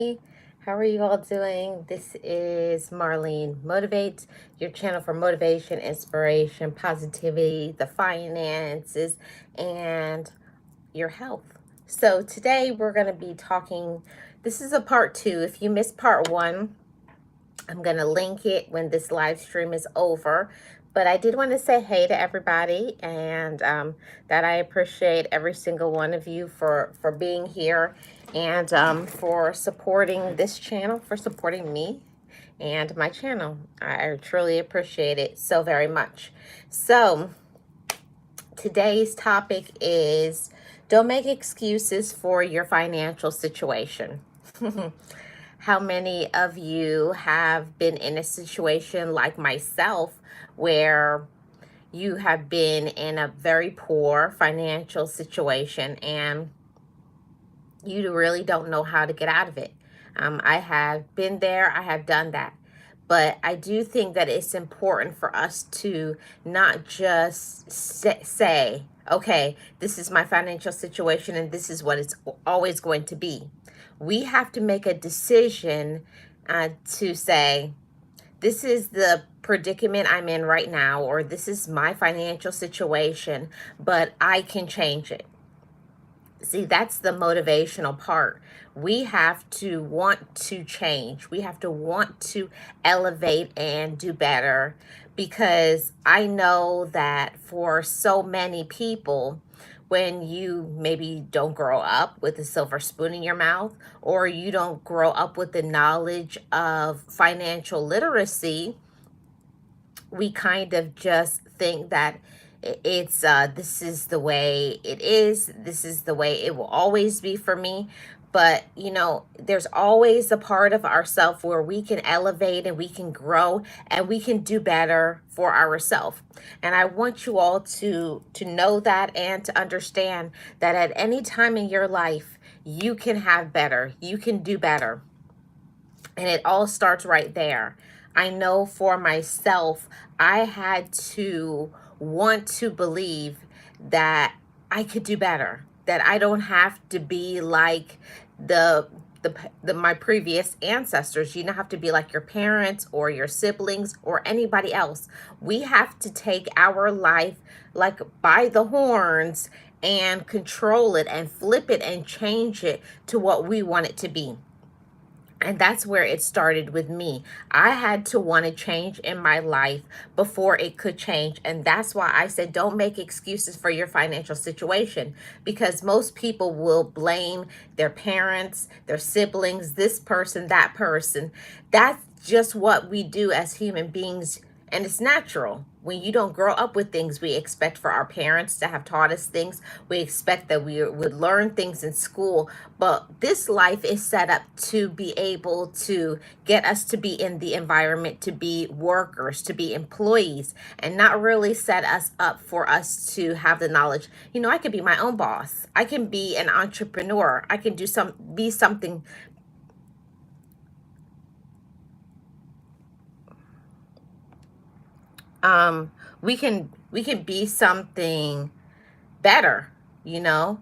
How are you all doing? This is Marlene Motivates, your channel for motivation, inspiration, positivity, the finances, and your health. So today we're going to be talking, this is a part 2. If you missed part 1, I'm going to link it when this live stream is over. But I did want to say hey to everybody, and that I appreciate every single one of you for being here, and for supporting this channel, for supporting me and my channel. I truly appreciate it so very much. So today's topic is, don't make excuses for your financial situation. How many of you have been in a situation like myself where you have been in a very poor financial situation and you really don't know how to get out of it? I have been there, I have done that. But I do think that it's important for us to not just say, okay, this is my financial situation and this is what it's always going to be. We have to make a decision to say, this is the predicament I'm in right now, or this is my financial situation, but I can change it. See, that's the motivational part. We have to want to change. We have to want to elevate and do better, because I know that for so many people, when you maybe don't grow up with a silver spoon in your mouth, or you don't grow up with the knowledge of financial literacy, we kind of just think that it's this is the way it is, this is the way it will always be for me. But you know, there's always a part of ourself where we can elevate and we can grow and we can do better for ourselves. And I want you all to know that, and to understand that at any time in your life you can have better, you can do better. And it all starts right there. I know for myself, I had to want to believe that I could do better, that I don't have to be like the my previous ancestors. You don't have to be like your parents or your siblings or anybody else. We have to take our life like by the horns and control it and flip it and change it to what we want it to be. And that's where it started with me. I had to want to change in my life before it could change. And that's why I said, don't make excuses for your financial situation, because most people will blame their parents, their siblings, this person, that person. That's just what we do as human beings. And it's natural. When you don't grow up with things, we expect for our parents to have taught us things. We expect that we would learn things in school. But this life is set up to be able to get us to be in the environment, to be workers, to be employees, and not really set us up for us to have the knowledge. You know, I could be my own boss. I can be an entrepreneur. I can be something. We can be something better, you know.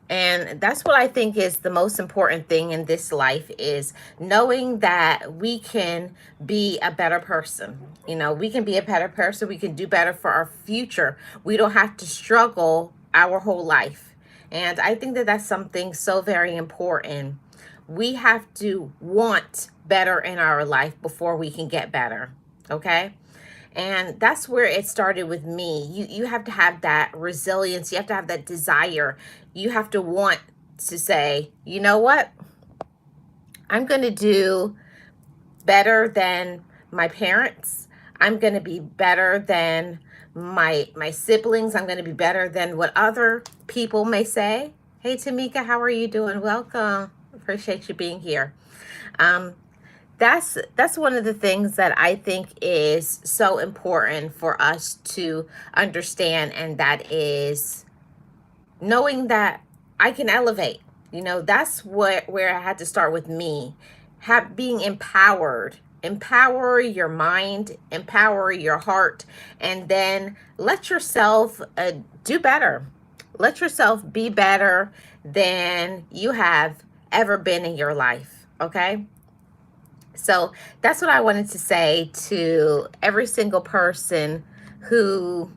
And that's what I think is the most important thing in this life, is knowing that we can be a better person. You know, we can be a better person. We can do better for our future. We don't have to struggle our whole life. And I think that that's something so very important. We have to want better in our life before we can get better. Okay? And that's where it started with me. You have to have that resilience. You have to have that desire. You have to want to say, you know what? I'm going to do better than my parents. I'm going to be better than my siblings. I'm going to be better than what other people may say. Hey, Tamika, how are you doing? Welcome. Appreciate you being here. That's one of the things that I think is so important for us to understand, and that is knowing that I can elevate. You know, that's where I had to start with me. Being empowered. Empower your mind, empower your heart, and then let yourself do better. Let yourself be better than you have ever been in your life. Okay. So that's what I wanted to say to every single person who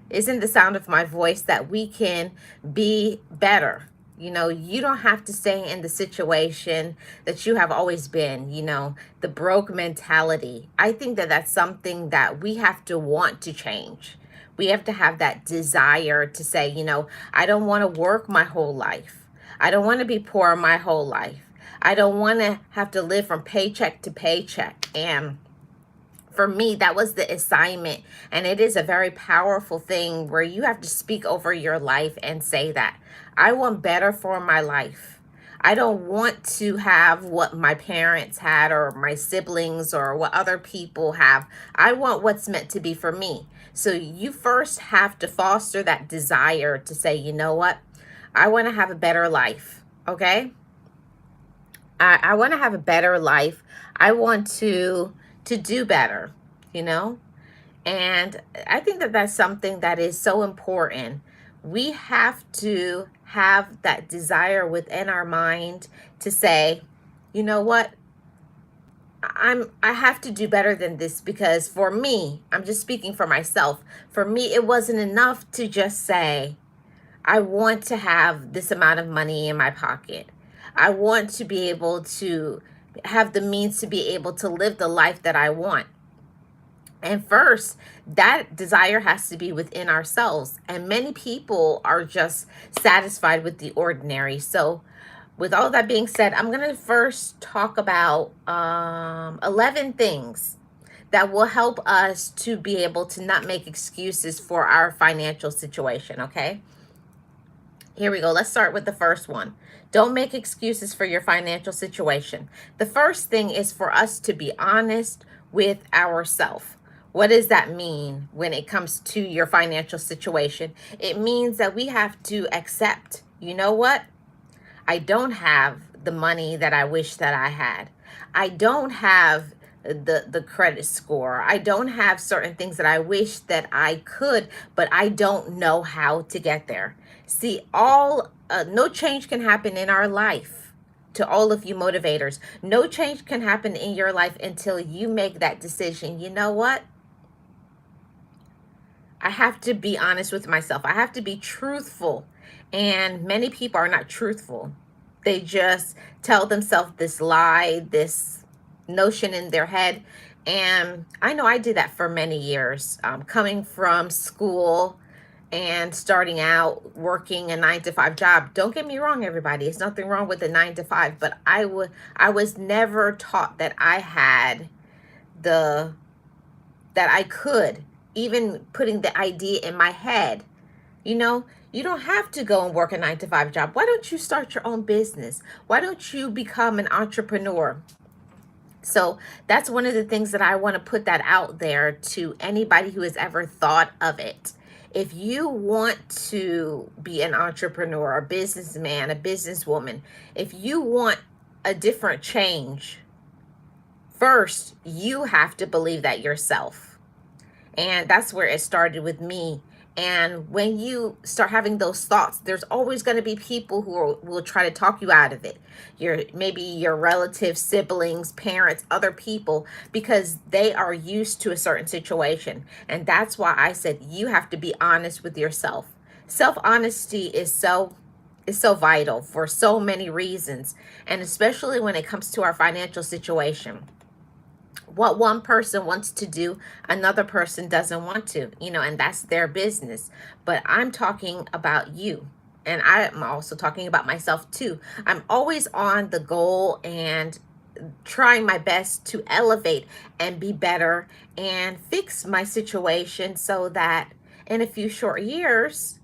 is in the sound of my voice, that we can be better. You know, you don't have to stay in the situation that you have always been, you know, the broke mentality. I think that that's something that we have to want to change. We have to have that desire to say, you know, I don't want to work my whole life. I don't want to be poor my whole life. I don't want to have to live from paycheck to paycheck. And for me, that was the assignment. And it is a very powerful thing where you have to speak over your life and say that I want better for my life. I don't want to have what my parents had or my siblings or what other people have. I want what's meant to be for me. So you first have to foster that desire to say, you know what? I want to have a better life. Okay? I want to have a better life. I want to do better, you know? And I think that that's something that is so important. We have to have that desire within our mind to say, you know what? I have to do better than this, because for me, I'm just speaking for myself. For me, it wasn't enough to just say, I want to have this amount of money in my pocket. I want to be able to have the means to be able to live the life that I want. And first, that desire has to be within ourselves. And many people are just satisfied with the ordinary. So, with all that being said, I'm going to first talk about 11 things that will help us to be able to not make excuses for our financial situation, okay? Here we go. Let's start with the first one. Don't make excuses for your financial situation. The first thing is for us to be honest with ourselves. What does that mean when it comes to your financial situation? It means that we have to accept, you know what? I don't have the money that I wish that I had. I don't have the credit score. I don't have certain things that I wish that I could, but I don't know how to get there. See, no change can happen in our life. To all of you motivators, no change can happen in your life until you make that decision. You know what? I have to be honest with myself. I have to be truthful. And many people are not truthful. They just tell themselves this lie, this notion in their head. And I know I did that for many years, coming from school and starting out working a 9-to-5 job. Don't get me wrong, everybody. It's nothing wrong with a 9-to-5, but I was never taught that I had that I could, even putting the idea in my head. You know, you don't have to go and work a 9-to-5 job. Why don't you start your own business? Why don't you become an entrepreneur? So that's one of the things that I want to put that out there to anybody who has ever thought of it. If you want to be an entrepreneur, a businessman, a businesswoman, if you want a different change, first you have to believe that yourself. And that's where it started with me. And when you start having those thoughts, there's always going to be people who will try to talk you out of it. Maybe your relatives, siblings, parents, other people, because they are used to a certain situation. And that's why I said you have to be honest with yourself. Self-honesty is so vital for so many reasons, and especially when it comes to our financial situation. What one person wants to do, another person doesn't want to, and that's their business. But I'm talking about you. And I'm also talking about myself too. I'm always on the goal and trying my best to elevate and be better and fix my situation so that in a few short years,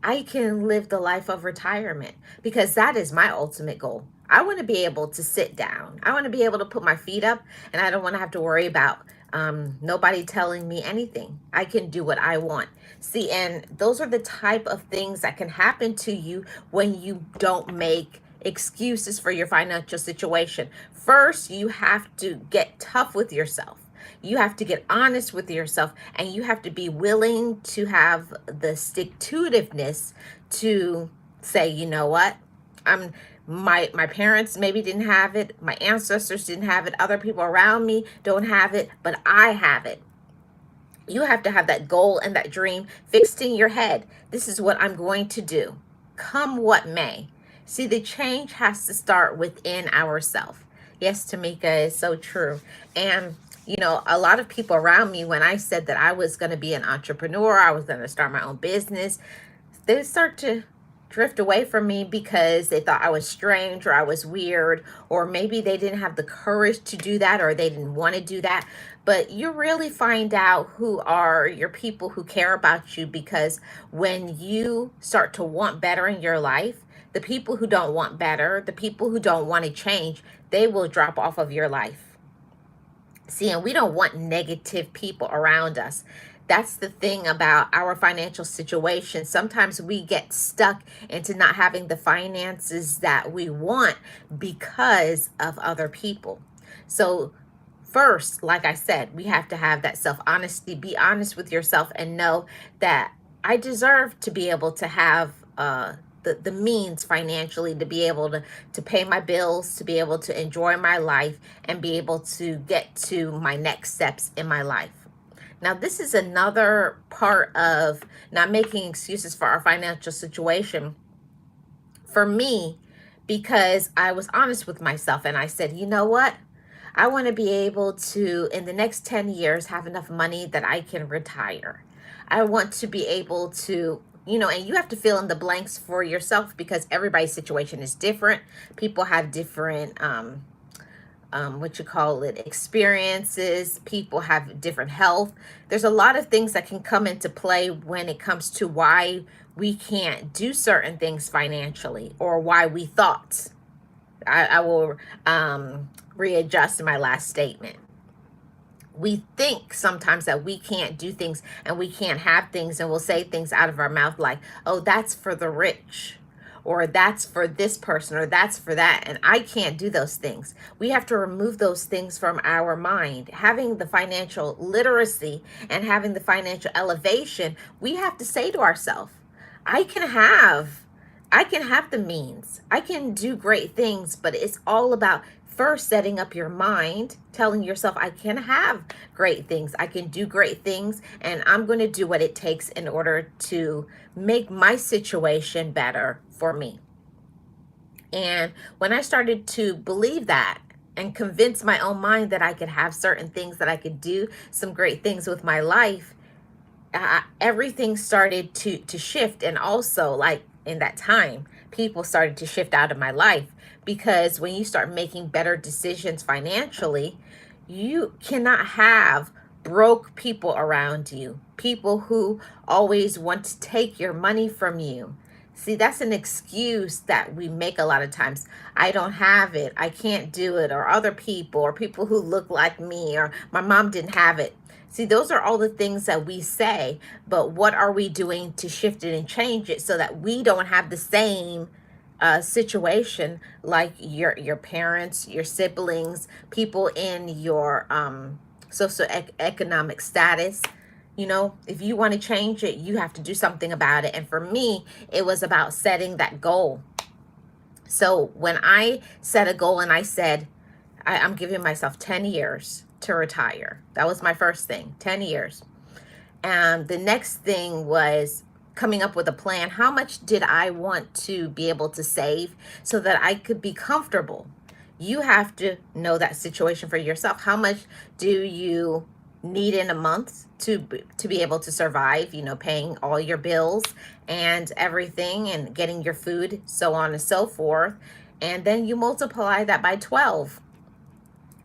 I can live the life of retirement, because that is my ultimate goal. I want to be able to sit down. I want to be able to put my feet up, and I don't want to have to worry about nobody telling me anything. I can do what I want. See, and those are the type of things that can happen to you when you don't make excuses for your financial situation. First, you have to get tough with yourself. You have to get honest with yourself, and you have to be willing to have the stick-to-itiveness to say, you know what? My parents maybe didn't have it, my ancestors didn't have it, other people around me don't have it, but I have it. You have to have that goal and that dream fixed in your head. This is what I'm going to do, come what may. See, the change has to start within ourselves. Yes, Tamika, is so true. And a lot of people around me, when I said that I was going to be an entrepreneur, I was going to start my own business, they would start to drift away from me because they thought I was strange or I was weird, or maybe they didn't have the courage to do that, or they didn't want to do that. But you really find out who are your people who care about you, because when you start to want better in your life, the people who don't want better, the people who don't want to change, they will drop off of your life. See, and we don't want negative people around us. That's the thing about our financial situation. Sometimes we get stuck into not having the finances that we want because of other people. So first, like I said, we have to have that self-honesty. Be honest with yourself and know that I deserve to be able to have the means financially to be able to pay my bills, to be able to enjoy my life, and be able to get to my next steps in my life. Now, this is another part of not making excuses for our financial situation. For me, because I was honest with myself and I said, you know what? I want to be able to, in the next 10 years, have enough money that I can retire. I want to be able to, and you have to fill in the blanks for yourself, because everybody's situation is different. People have different, experiences. People have different health. There's a lot of things that can come into play when it comes to why we can't do certain things financially, or why we thought. I will readjust my last statement. We think sometimes that we can't do things and we can't have things, and we'll say things out of our mouth like, oh, that's for the rich, or that's for this person, or that's for that, and I can't do those things. We have to remove those things from our mind. Having the financial literacy and having the financial elevation, we have to say to ourselves, I can have the means. I can do great things, but it's all about first setting up your mind, telling yourself, I can have great things. I can do great things, and I'm going to do what it takes in order to make my situation better for me. And when I started to believe that and convince my own mind that I could have certain things, that I could do some great things with my life, everything started to shift. And also, like, in that time, people started to shift out of my life, because when you start making better decisions financially, you cannot have broke people around you, people who always want to take your money from you. See, that's an excuse that we make a lot of times. I don't have it, I can't do it, or other people, or people who look like me, or my mom didn't have it. See, those are all the things that we say, but what are we doing to shift it and change it so that we don't have the same situation like your parents, your siblings, people in your socioeconomic status? If you want to change it, you have to do something about it. And for me, it was about setting that goal. So when I set a goal and I said, I'm giving myself 10 years to retire. That was my first thing, 10 years. And the next thing was coming up with a plan. How much did I want to be able to save so that I could be comfortable? You have to know that situation for yourself. How much do you need in a month to be able to survive, paying all your bills and everything, and getting your food, so on and so forth. And then you multiply that by 12.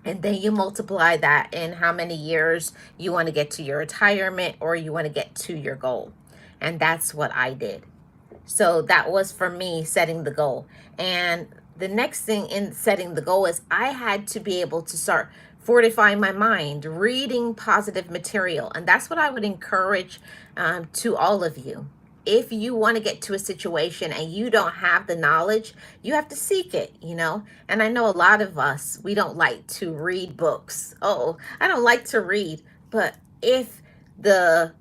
And then you multiply that in how many years you want to get to your retirement, or you want to get to your goal. And that's what I did. So that was for me, setting the goal. And the next thing in setting the goal is I had to be able to start fortifying my mind, reading positive material. And that's what I would encourage to all of you. If you want to get to a situation and you don't have the knowledge, you have to seek it, And I know a lot of us, we don't like to read books. Oh, I don't like to read. But if the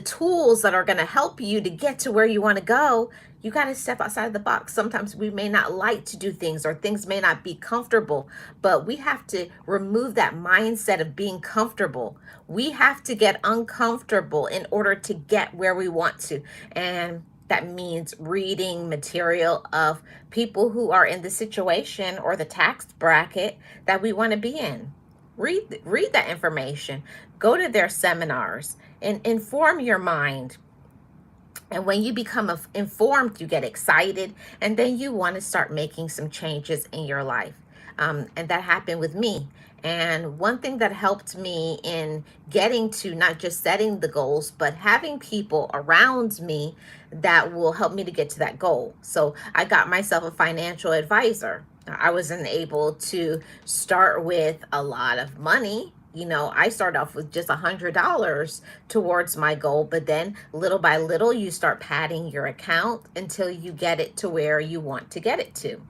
tools that are going to help you to get to where you want to go, you got to step outside the box. Sometimes we may not like to do things, or things may not be comfortable, but we have to remove that mindset of being comfortable. We have to get uncomfortable in order to get where we want to. And that means reading material of people who are in the situation or the tax bracket that we want to be in. Read that information. Go to their seminars and inform your mind. And when you become informed, you get excited, and then you want to start making some changes in your life. And that happened with me. And one thing that helped me in getting to not just setting the goals, but having people around me that will help me to get to that goal. So I got myself a financial advisor. I wasn't able to start with a lot of money. I started off with just $100 towards my goal, but then little by little, you start padding your account until you get it to where you want to get it to.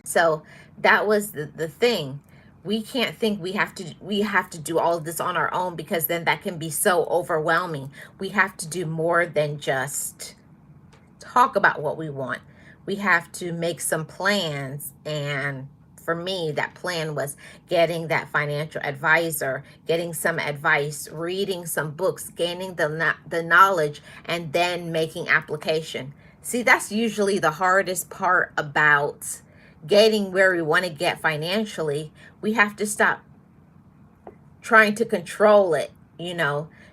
So that was the thing. We can't think we have to do all of this on our own, because then that can be so overwhelming. We have to do more than just talk about what we want. We have to make some plans. And for me, that plan was getting that financial advisor, getting some advice, reading some books, gaining the knowledge, and then making application. See, that's usually the hardest part about getting where we want to get financially. We have to stop trying to control it,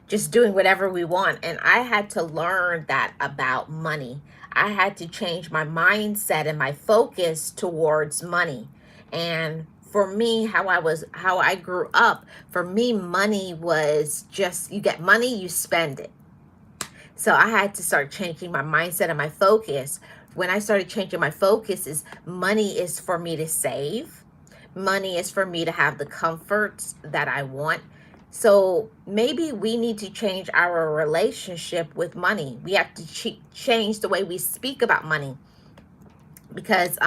just doing whatever we want. And I had to learn that about money. I had to change my mindset and my focus towards money. And for me, how I grew up, for me, money was just, you get money, you spend it. So I had to start changing my mindset and my focus. When I started changing my focus, is money is for me to save. Money is for me to have the comforts that I want. So maybe we need to change our relationship with money. We have to change the way we speak about money, because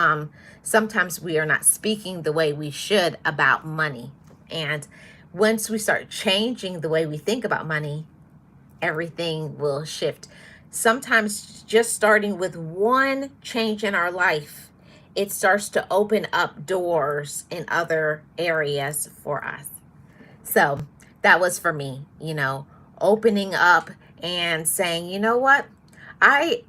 sometimes we are not speaking the way we should about money. And once we start changing the way we think about money, everything will shift. Sometimes just starting with one change in our life, it starts to open up doors in other areas for us. So that was for me, opening up and saying, you know what, I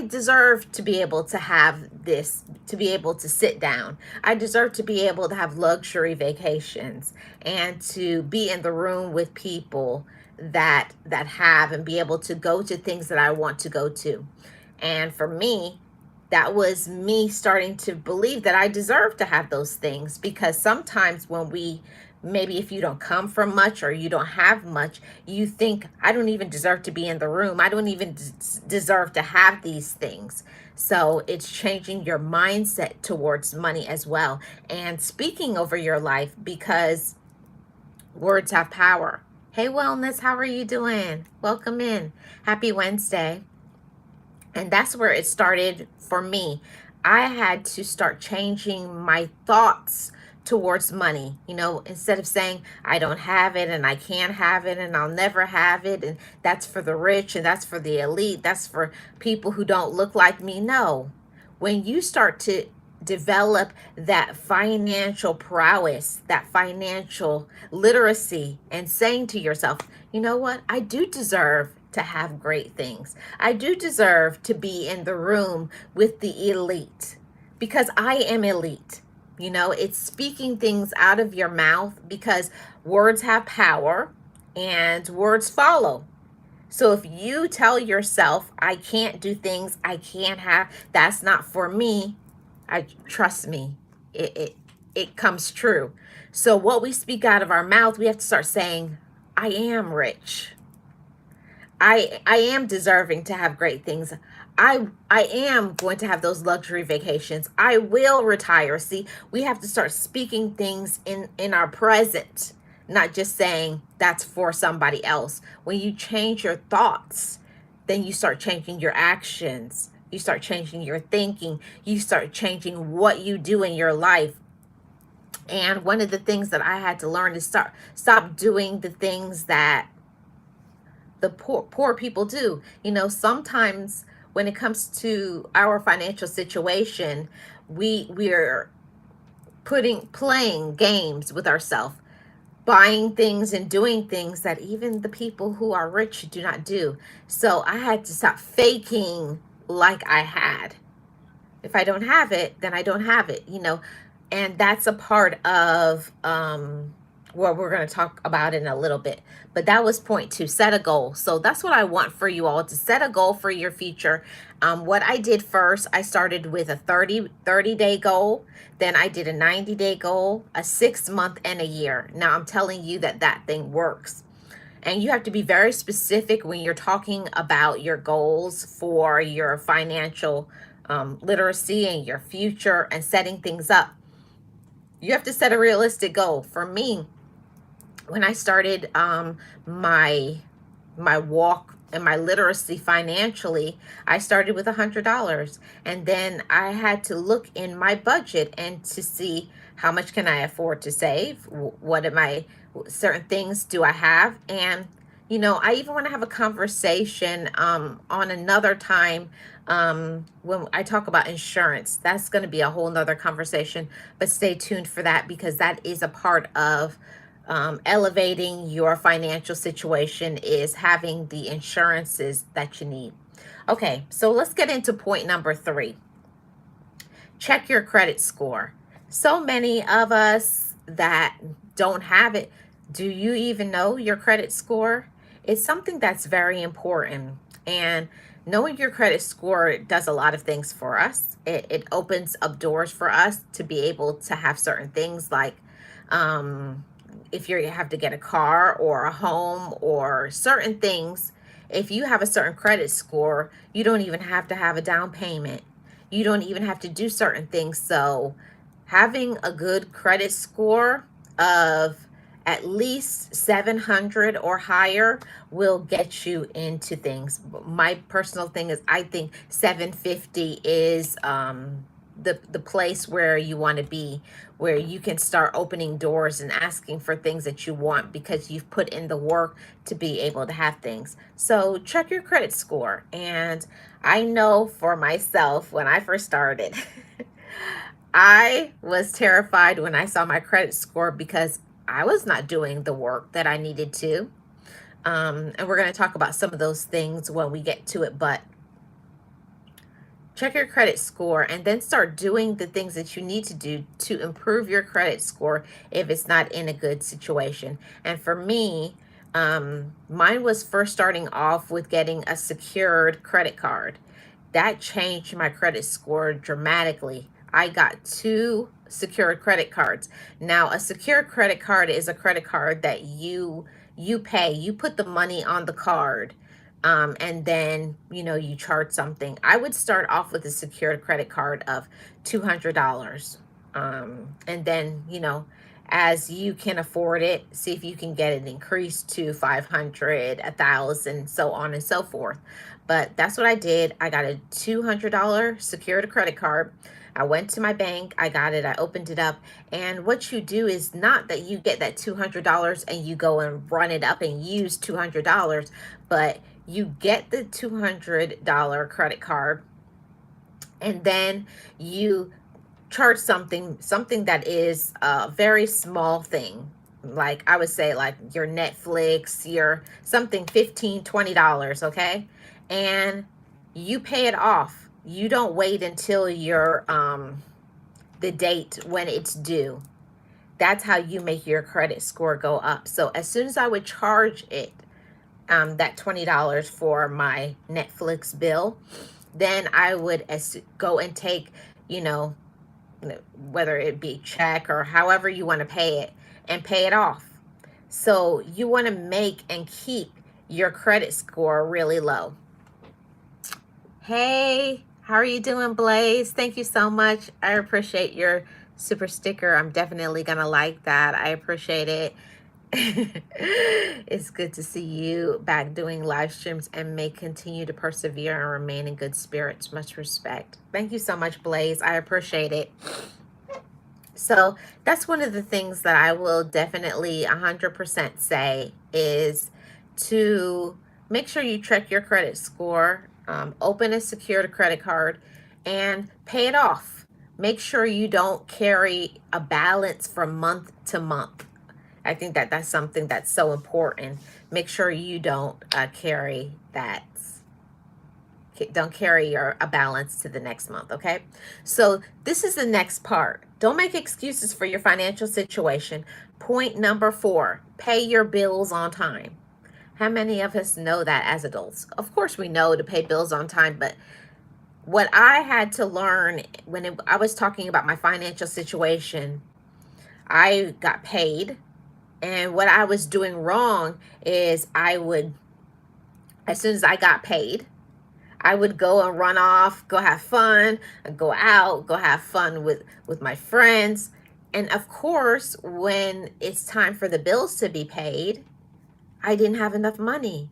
deserve to be able to have this, to be able to sit down. I deserve to be able to have luxury vacations, and to be in the room with people that have, and be able to go to things that I want to go to. And for me, that was me starting to believe that I deserve to have those things, because sometimes when maybe if you don't come from much, or you don't have much, you think, I don't even deserve to be in the room. I don't even deserve to have these things. So it's changing your mindset towards money as well, and speaking over your life, because words have power. Hey, Wellness, how are you doing? Welcome in. Happy Wednesday. And that's where it started for me. I had to start changing my thoughts towards money. Instead of saying, I don't have it, and I can't have it, and I'll never have it, and that's for the rich, and that's for the elite, that's for people who don't look like me. No. When you start to develop that financial prowess, that financial literacy, and saying to yourself, you know what, I do deserve to have great things. I do deserve to be in the room with the elite, because I am elite. It's speaking things out of your mouth, because words have power and words follow. So if you tell yourself, I can't do things, I can't have, that's not for me, trust me, it comes true. So what we speak out of our mouth, we have to start saying, I am rich. I am deserving to have great things. I am going to have those luxury vacations. I will retire. See, we have to start speaking things in our present, not just saying that's for somebody else. When you change your thoughts, then you start changing your actions. You start changing your thinking. You start changing what you do in your life. And one of the things that I had to learn is stop doing the things that the poor people do. You know, sometimes when it comes to our financial situation, we're playing games with ourselves, buying things and doing things that even the people who are rich do not do. So I had to stop faking like I had. If I don't have it, then I don't have it, you know. And that's a part of what we're going to talk about in a little bit. But that was point two, set a goal. So that's what I want for you all, to set a goal for your future. What I did first, I started with a 30-day goal. Then I did a 90-day goal, a 6-month, and a year. Now I'm telling you that that thing works. And you have to be very specific when you're talking about your goals for your financial literacy and your future and setting things up. You have to set a realistic goal. For me, when I started my walk and my literacy financially, I started with $100, and then I had to look in my budget and to see how much can I afford to save. What am I? Certain things do I have? And you know, I even want to have a conversation on another time when I talk about insurance. That's going to be a whole nother conversation, but stay tuned for that, because that is a part of elevating your financial situation, is having the insurances that you need. Okay, so let's get into point number 3. Check your credit score. So many of us that don't have it. Do you even know your credit score? It's something that's very important. And knowing your credit score does a lot of things for us. It opens up doors for us to be able to have certain things like if you have to get a car or a home or certain things. If you have a certain credit score, you don't even have to have a down payment. You don't even have to do certain things. So having a good credit score of at least 700 or higher will get you into things. My personal thing is, I think 750 is the place where you want to be, where you can start opening doors and asking for things that you want because you've put in the work to be able to have things. So check your credit score. And I know for myself, when I first started, I was terrified when I saw my credit score because I was not doing the work that I needed to. And we're going to talk about some of those things when we get to it, but check your credit score and then start doing the things that you need to do to improve your credit score if it's not in a good situation. And for me, mine was first starting off with getting a secured credit card. That changed my credit score dramatically. I got 2 secured credit cards. Now, a secured credit card is a credit card that you pay. You put the money on the card, and then, you know, you charge something. I would start off with a secured credit card of $200. And then, you know, as you can afford it, see if you can get it increased to 500, 1,000, so on and so forth. But that's what I did. I got a $200 secured credit card. I went to my bank, I got it, I opened it up. And what you do is not that you get that $200 and you go and run it up and use $200, but you get the $200 credit card, and then you charge something that is a very small thing. Like I would say, like your Netflix, your something $15, $20, okay? And you pay it off. You don't wait until your the date when it's due. That's how you make your credit score go up. So as soon as I would charge it, that $20 for my Netflix bill, then I would go and take, you know, whether it be check or however you want to pay it, and pay it off. So you want to make and keep your credit score really low. Hey, how are you doing, Blaze? Thank you so much. I appreciate your super sticker. I'm definitely gonna like that. I appreciate it. It's good to see you back doing live streams, and may continue to persevere and remain in good spirits. Much respect. Thank you so much, Blaze. I appreciate it. So that's one of the things that I will definitely 100% say is to make sure you check your credit score, open a secured credit card, and pay it off. Make sure you don't carry a balance from month to month. I think that that's something that's so important. Make sure you don't carry that. Don't carry your a balance to the next month, okay? So this is the next part. Don't make excuses for your financial situation. Point number 4, pay your bills on time. How many of us know that as adults? Of course we know to pay bills on time, but what I had to learn when I was talking about my financial situation, I got paid, and what I was doing wrong is I would, as soon as I got paid, I would go and run off, go have fun, go out, go have fun with my friends. And of course, when it's time for the bills to be paid, I didn't have enough money.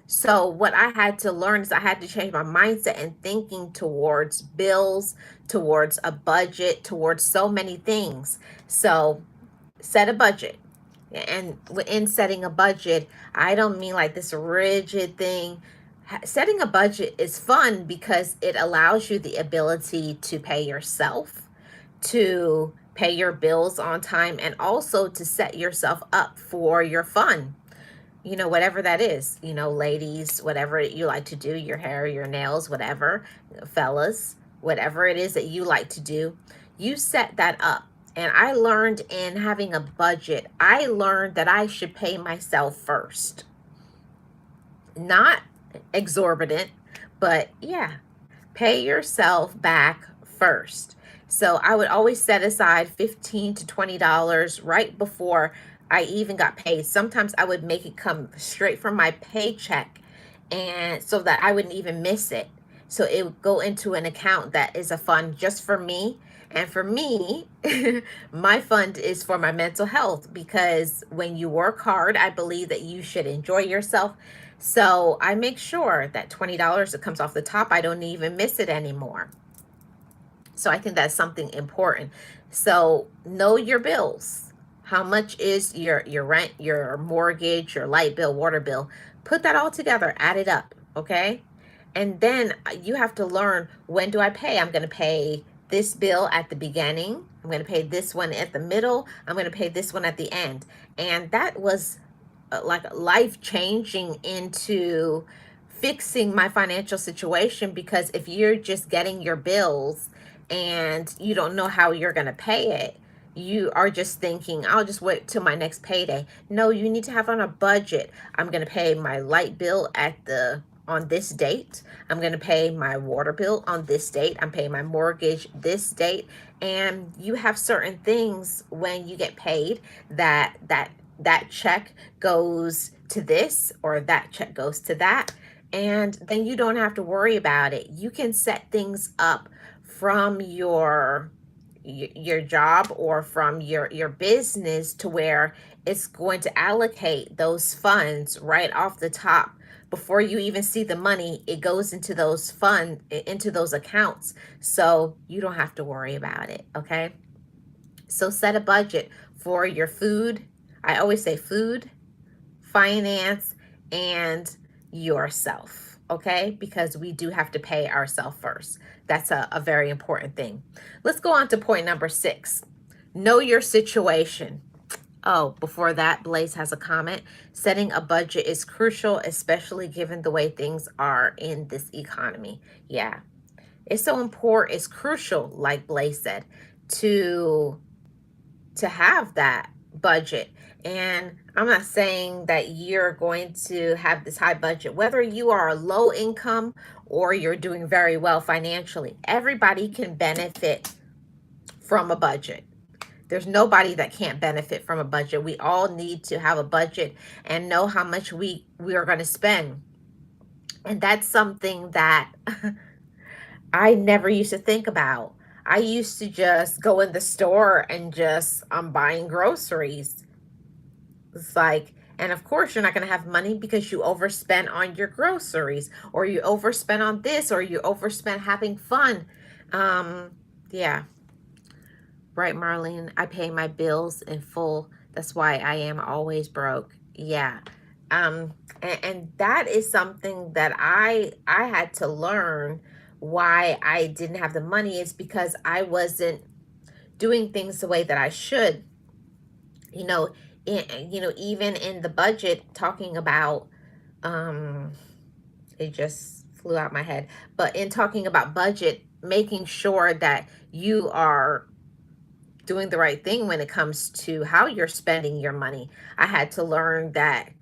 So what I had to learn is I had to change my mindset and thinking towards bills, towards a budget, towards so many things. So set a budget. And in setting a budget, I don't mean like this rigid thing. Setting a budget is fun because it allows you the ability to pay yourself, to pay your bills on time, and also to set yourself up for your fun. You know, whatever that is, you know, ladies, whatever you like to do, your hair, your nails, whatever, fellas, whatever it is that you like to do, you set that up. And I learned in having a budget, I learned that I should pay myself first. Not exorbitant, but yeah, pay yourself back first. So I would always set aside $15 to $20 right before I even got paid. Sometimes I would make it come straight from my paycheck, and so that I wouldn't even miss it. So it would go into an account that is a fund just for me. And for me, my fund is for my mental health, because when you work hard, I believe that you should enjoy yourself. So I make sure that $20 that comes off the top, I don't even miss it anymore. So I think that's something important. So know your bills. How much is your rent, your mortgage, your light bill, water bill? Put that all together, add it up, okay? And then you have to learn, when do I pay? I'm going to pay this bill at the beginning. I'm going to pay this one at the middle. I'm going to pay this one at the end. And that was like life changing into fixing my financial situation, because if you're just getting your bills and you don't know how you're going to pay it, you are just thinking, I'll just wait till my next payday. No, you need to have on a budget. I'm going to pay my light bill on this date. I'm going to pay my water bill on this date. I'm paying my mortgage this date. And you have certain things when you get paid that check goes to this or that check goes to that, and then you don't have to worry about it. You can set things up from your job or from your business to where it's going to allocate those funds right off the top. Before you even see the money, it goes into those into those accounts, so you don't have to worry about it, okay? So set a budget for your food. I always say food, finance, and yourself, okay? Because we do have to pay ourselves first. That's a very important thing. Let's go on to point number 6. Know your situation. Oh, before that, Blaze has a comment. Setting a budget is crucial, especially given the way things are in this economy. Yeah, it's so important. It's crucial, like Blaze said, to have that budget. And I'm not saying that you're going to have this high budget, whether you are low income or you're doing very well financially. Everybody can benefit from a budget. There's nobody that can't benefit from a budget. We all need to have a budget and know how much we are going to spend. And that's something that I never used to think about. I used to just go in the store and just I'm buying groceries. It's like, and of course you're not going to have money because you overspent on your groceries, or you overspent on this, or you overspent having fun. Yeah. Right, Marlene, I pay my bills in full. That's why I am always broke. Yeah. And that is something that I had to learn. Why I didn't have the money is because I wasn't doing things the way that I should. You know, even in the budget, talking about, um, it just flew out my head. But in talking about budget, making sure that you are doing the right thing when it comes to how you're spending your money. I had to learn that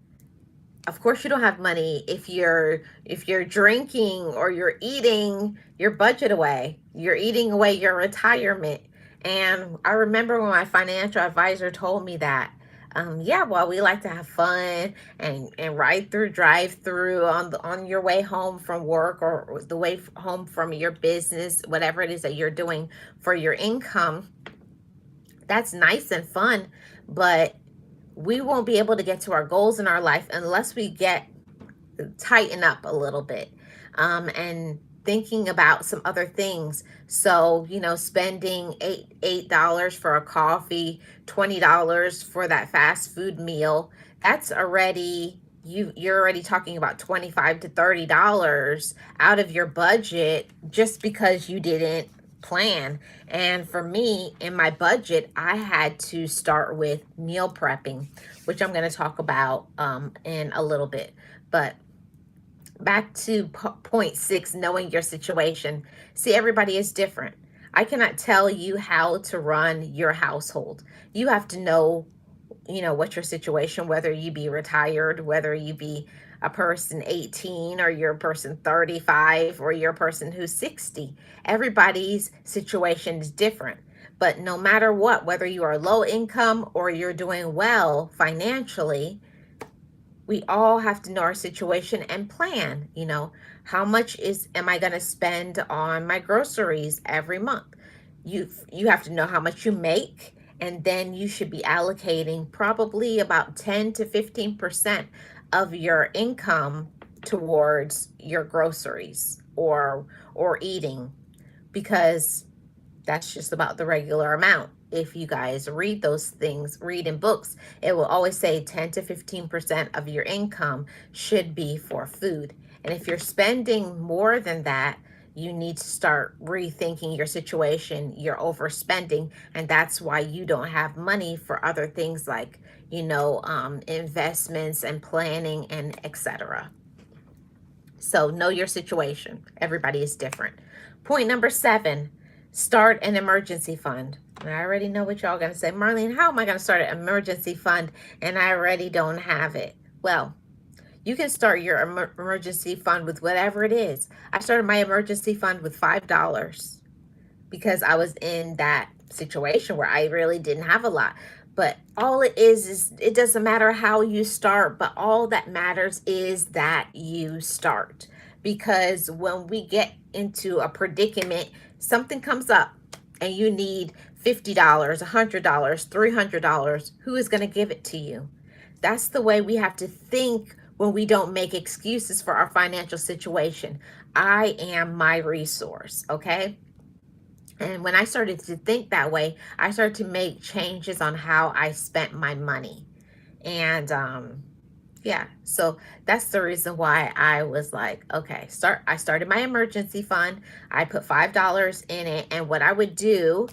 of course you don't have money if you're drinking or you're eating your budget away. You're eating away your retirement. And I remember when my financial advisor told me that, yeah, well, we like to have fun and ride through drive through on your way home from work or the way home from your business, whatever it is that you're doing for your income. That's nice and fun, but we won't be able to get to our goals in our life unless we tighten up a little bit, and thinking about some other things. So, spending $8 for a coffee, $20 for that fast food meal, that's already you're already talking about 25 to $30 out of your budget just because you didn't plan. And for me, in my budget, I had to start with meal prepping, which I'm going to talk about in a little bit. But back to point six, knowing your situation. See, everybody is different. I cannot tell you how to run your household. You have to know, what your situation, whether you be retired, whether you be a person 18 or you're a person 35 or you're a person who's 60. Everybody's situation is different. But no matter what, whether you are low income or you're doing well financially, we all have to know our situation and plan. How much am I going to spend on my groceries every month? You have to know how much you make, and then you should be allocating probably about 10 to 15% of your income towards your groceries or eating, because that's just about the regular amount. If you guys read those things, read in books, it will always say 10 to 15% of your income should be for food. And if you're spending more than that, you need to start rethinking your situation. You're overspending, and that's why you don't have money for other things like, investments and planning and etc. So know your situation. Everybody is different. Point number 7, start an emergency fund. And I already know what y'all going to say. Marlene, how am I going to start an emergency fund and I already don't have it? Well, you can start your emergency fund with whatever it is. I started my emergency fund with $5 because I was in that situation where I really didn't have a lot. But all it is it doesn't matter how you start, but all that matters is that you start. Because when we get into a predicament, something comes up and you need $50, $100, $300, who is going to give it to you? That's the way we have to think when we don't make excuses for our financial situation. I am my resource, okay? And when I started to think that way, I started to make changes on how I spent my money. And yeah, so that's the reason why I was like, okay, I started my emergency fund. I put $5 in it. And what I would do,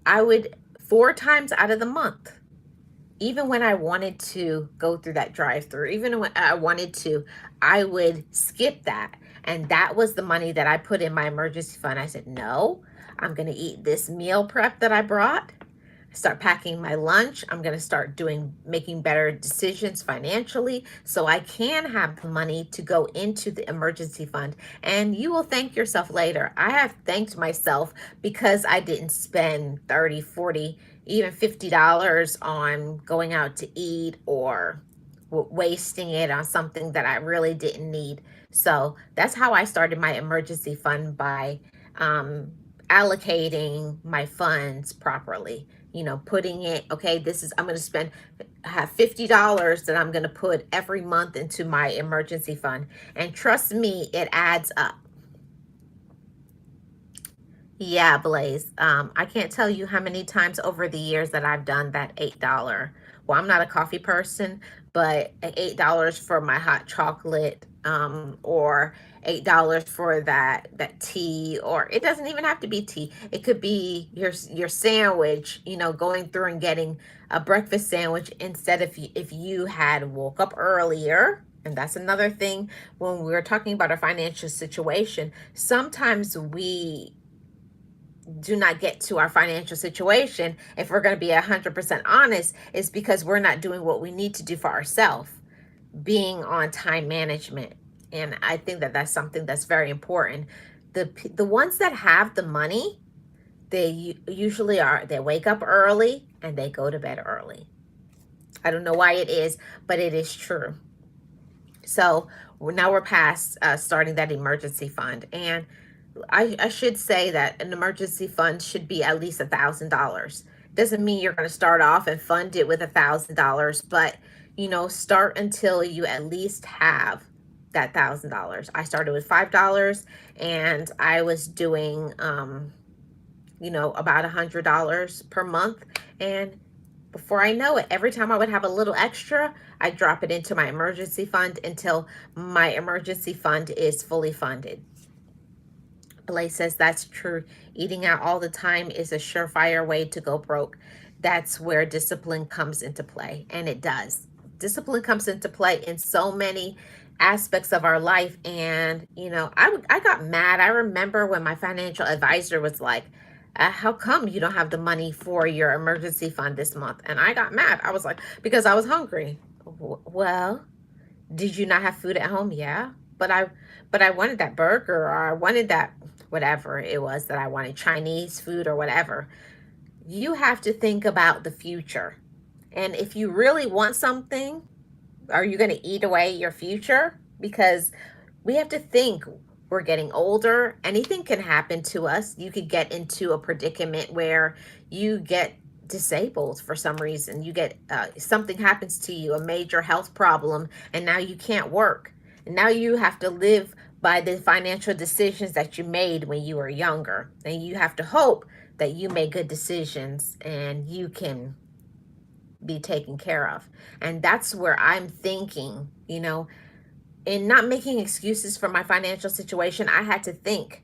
I would 4 times out of the month, even when I wanted to go through that drive-through, even when I wanted to, I would skip that. And that was the money that I put in my emergency fund. I said, no, I'm going to eat this meal prep that I brought. Start packing my lunch. I'm going to start making better decisions financially so I can have the money to go into the emergency fund. And you will thank yourself later. I have thanked myself because I didn't spend 30, 40, even $50 on going out to eat or wasting it on something that I really didn't need. So that's how I started my emergency fund, by allocating my funds properly. Putting it, okay, I'm going to have $50 that I'm going to put every month into my emergency fund. And trust me, it adds up. Yeah, Blaze. I can't tell you how many times over the years that I've done that $8. Well, I'm not a coffee person, but $8 for my hot chocolate, or $8 for that tea, or it doesn't even have to be tea. It could be your sandwich. Going through and getting a breakfast sandwich instead of if you had woke up earlier. And that's another thing when we're talking about our financial situation. Sometimes we do not get to our financial situation, if we're going to be 100% honest, is because we're not doing what we need to do for ourselves, being on time management. And I think that that's something that's very important. The ones that have the money, they usually are, they wake up early and they go to bed early. I don't know why it is, but it is true. So now we're past starting that emergency fund. And I should say that an emergency fund should be at least $1,000. Doesn't mean you're going to start off and fund it with $1,000, but start until you at least have that $1,000. I started with $5, and I was doing about $100 per month. And before I know it, every time I would have a little extra, I drop it into my emergency fund until my emergency fund is fully funded. Blaze says that's true. Eating out all the time is a surefire way to go broke. That's where discipline comes into play, and it does. Discipline comes into play in so many aspects of our life. And I got mad. I remember when my financial advisor was like, how come you don't have the money for your emergency fund this month? And I got mad. I was like, because I was hungry. Well, did you not have food at home? Yeah, but I wanted that burger, or I wanted that whatever it was that I wanted, Chinese food or whatever. You have to think about the future. And if you really want something, are you going to eat away your future? Because we have to think, we're getting older. Anything can happen to us. You could get into a predicament where you get disabled for some reason. You get something happens to you, a major health problem, and now you can't work. And now you have to live by the financial decisions that you made when you were younger. And you have to hope that you make good decisions and you can be taken care of. And that's where I'm thinking, in not making excuses for my financial situation, I had to think,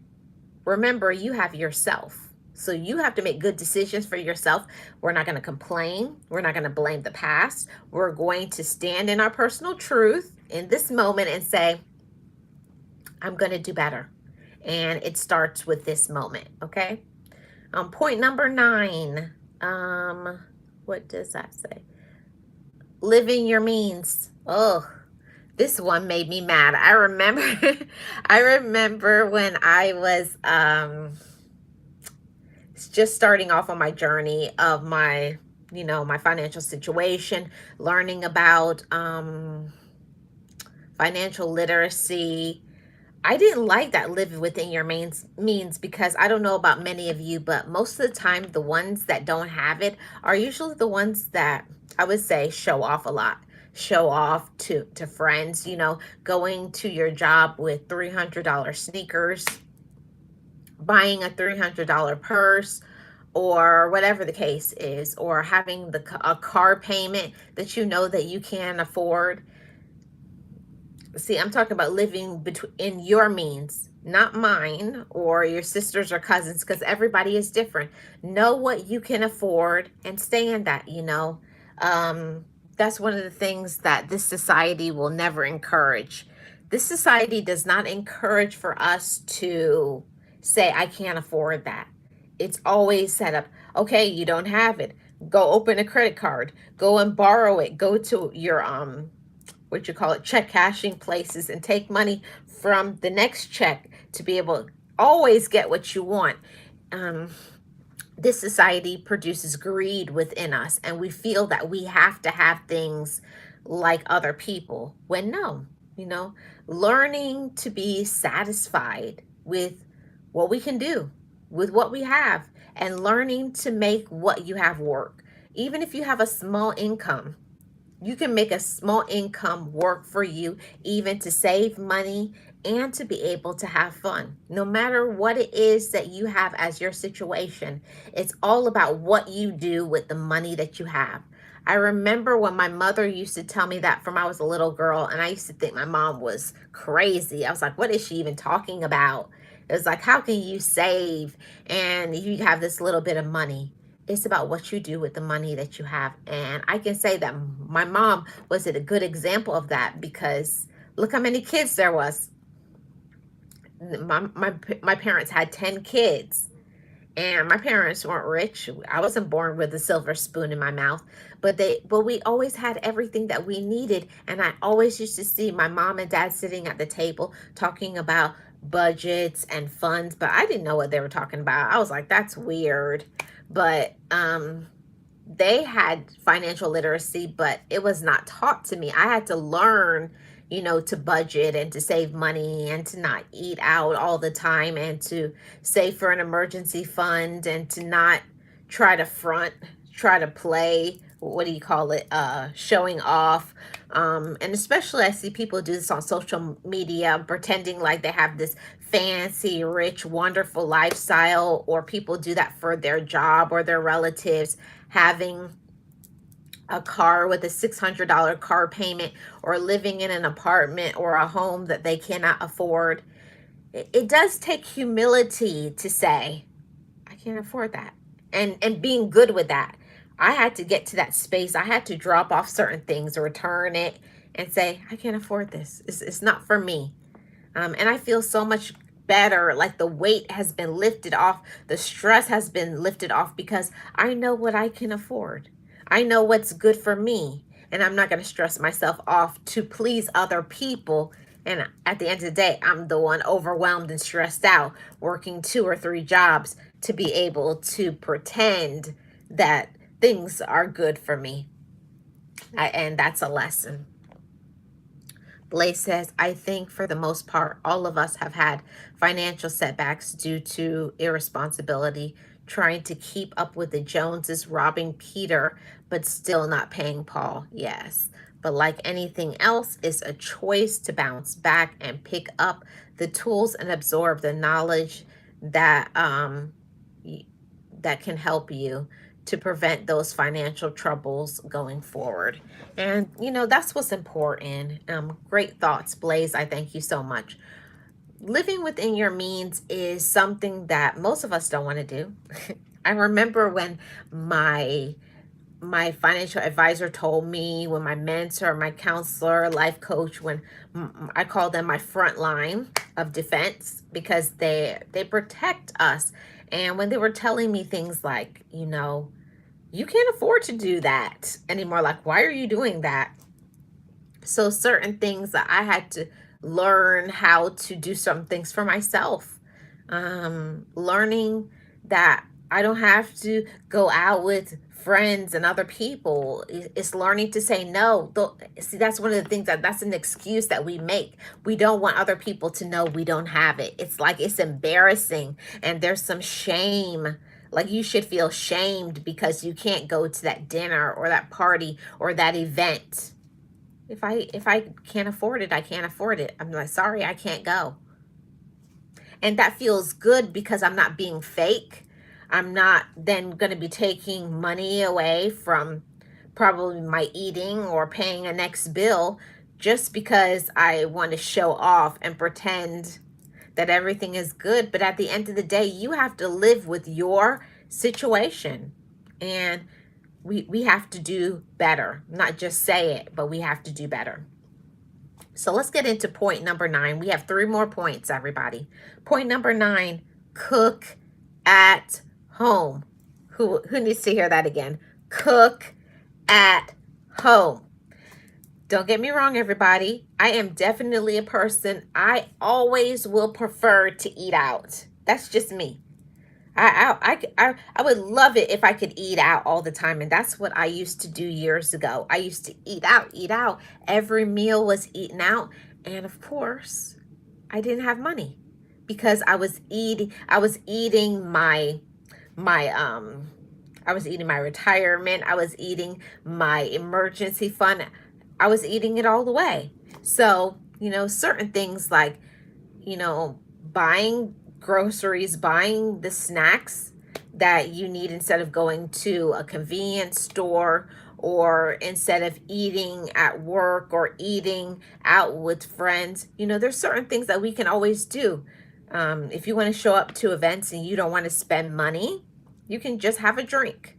remember, you have yourself. So you have to make good decisions for yourself. We're not going to complain. We're not going to blame the past. We're going to stand in our personal truth in this moment and say, I'm going to do better. And it starts with this moment, okay? Point number 9. What does that say? Living your means. Oh, this one made me mad. I remember I remember when I was just starting off on my journey of my financial situation, learning about financial literacy. I didn't like that living within your means, because I don't know about many of you, but most of the time the ones that don't have it are usually the ones that I would say show off a lot. Show off to friends, going to your job with $300 sneakers, buying a $300 purse, or whatever the case is, or having a car payment that that you can't afford. See, I'm talking about living in your means, not mine or your sisters or cousins, because everybody is different. Know what you can afford and stay in that. That's one of the things that this society will never encourage. This society does not encourage for us to say, I can't afford that. It's always set up, okay, you don't have it. Go open a credit card. Go and borrow it. Go to your what you call it, check cashing places, and take money from the next check to be able to always get what you want. This society produces greed within us, and we feel that we have to have things like other people, when no, learning to be satisfied with what we can do, with what we have, and learning to make what you have work. Even if you have a small income, You can make a small income work for you, even to save money and to be able to have fun. No matter what it is that you have as your situation, it's all about what you do with the money that you have. I remember when my mother used to tell me that from I was a little girl, and I used to think my mom was crazy. I was like, what is she even talking about? It was like, how can you save and you have this little bit of money? It's about what you do with the money that you have. And I can say that my mom was a good example of that, because look how many kids there was. My parents had 10 kids, and my parents weren't rich. I wasn't born with a silver spoon in my mouth, but we always had everything that we needed. And I always used to see my mom and dad sitting at the table talking about budgets and funds, but I didn't know what they were talking about. I was like, that's weird. But they had financial literacy, but it was not taught to me. I had to learn, to budget and to save money and to not eat out all the time and to save for an emergency fund and to not try to try to play, what do you call it? Showing off. And especially I see people do this on social media, pretending like they have this fancy, rich, wonderful lifestyle, or people do that for their job or their relatives, having a car with a $600 car payment, or living in an apartment or a home that they cannot afford. It does take humility to say, I can't afford that. And being good with that. I had to get to that space. I had to drop off certain things, return it, and say, I can't afford this. It's not for me. And I feel so much better, like the weight has been lifted off, the stress has been lifted off, because I know what I can afford. I know what's good for me, and I'm not going to stress myself off to please other people. And at the end of the day, I'm the one overwhelmed and stressed out, working 2 or 3 jobs to be able to pretend that things are good for me. And that's a lesson. Blaze says, I think for the most part, all of us have had financial setbacks due to irresponsibility, trying to keep up with the Joneses, robbing Peter, but still not paying Paul. Yes. But like anything else, it's a choice to bounce back and pick up the tools and absorb the knowledge that that can help you to prevent those financial troubles going forward. And, that's what's important. Great thoughts, Blaze. I thank you so much. Living within your means is something that most of us don't want to do. I remember when my financial advisor told me, when my mentor, my counselor, life coach, when I call them my front line of defense, because they protect us. And when they were telling me things like, you can't afford to do that anymore. Like, why are you doing that? So certain things that I had to learn how to do some things for myself. Learning that I don't have to go out with friends and other people. It's learning to say no. See, that's one of the things that's an excuse that we make. We don't want other people to know we don't have it. It's like, it's embarrassing, and there's some shame. Like, you should feel shamed because you can't go to that dinner or that party or that event. If I can't afford it, I can't afford it. I'm like, sorry, I can't go. And that feels good because I'm not being fake. I'm not then going to be taking money away from probably my eating or paying a next bill just because I want to show off and pretend that everything is good. But at the end of the day, you have to live with your situation. And we have to do better. Not just say it, but we have to do better. So let's get into point number 9. We have 3 more points, everybody. Point number 9, cook at home. Who needs to hear that again? Cook at home. Don't get me wrong, everybody. I am definitely a person, I always will prefer to eat out. That's just me. I would love it if I could eat out all the time. And that's what I used to do years ago. I used to eat out. Every meal was eaten out. And of course, I didn't have money because I was eating my I was eating my retirement. I was eating my emergency fund. I was eating it all the way. So, certain things like, buying groceries, buying the snacks that you need instead of going to a convenience store, or instead of eating at work or eating out with friends. There's certain things that we can always do. If you want to show up to events and you don't want to spend money, you can just have a drink.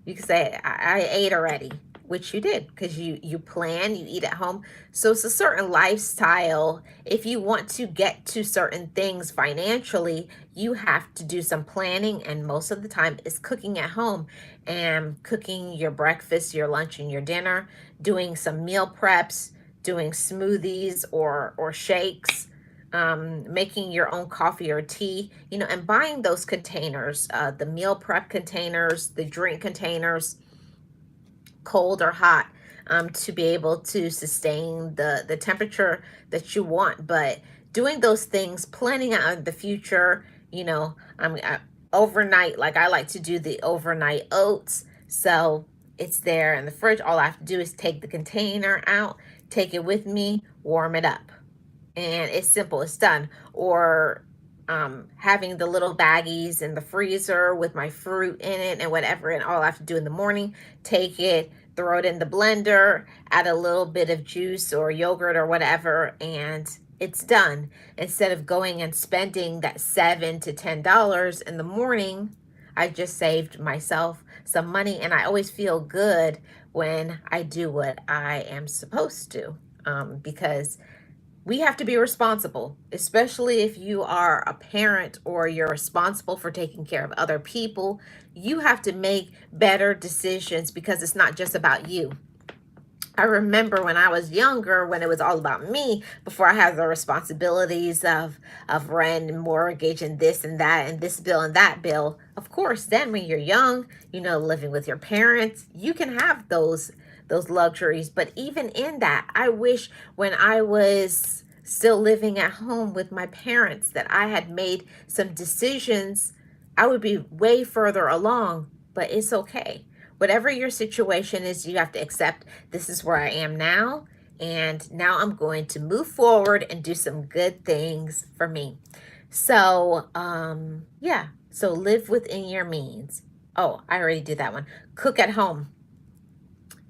You can say, I ate already, which you did because you plan, you eat at home. So it's a certain lifestyle. If you want to get to certain things financially, you have to do some planning, and most of the time it's cooking at home and cooking your breakfast, your lunch, and your dinner, doing some meal preps, doing smoothies or shakes, making your own coffee or tea, and buying those containers, the meal prep containers, the drink containers, cold or hot, to be able to sustain the temperature that you want. But doing those things, planning out the future, overnight, like I like to do the overnight oats. So it's there in the fridge. All I have to do is take the container out, take it with me, warm it up, and it's simple, it's done. Or having the little baggies in the freezer with my fruit in it and whatever, and all I have to do in the morning, take it, throw it in the blender, add a little bit of juice or yogurt or whatever, and it's done. Instead of going and spending that $7 to $10 in the morning, I just saved myself some money, and I always feel good when I do what I am supposed to, because we have to be responsible, especially if you are a parent or you're responsible for taking care of other people. You have to make better decisions because it's not just about you. I remember when I was younger, when it was all about me, before I had the responsibilities of rent and mortgage and this and that and this bill and that bill. Of course, then when you're young, living with your parents, you can have those luxuries. But even in that, I wish when I was still living at home with my parents that I had made some decisions. I would be way further along, but it's okay. Whatever your situation is, you have to accept this is where I am now. And now I'm going to move forward and do some good things for me. So, yeah. So live within your means. Oh, I already did that one. Cook at home.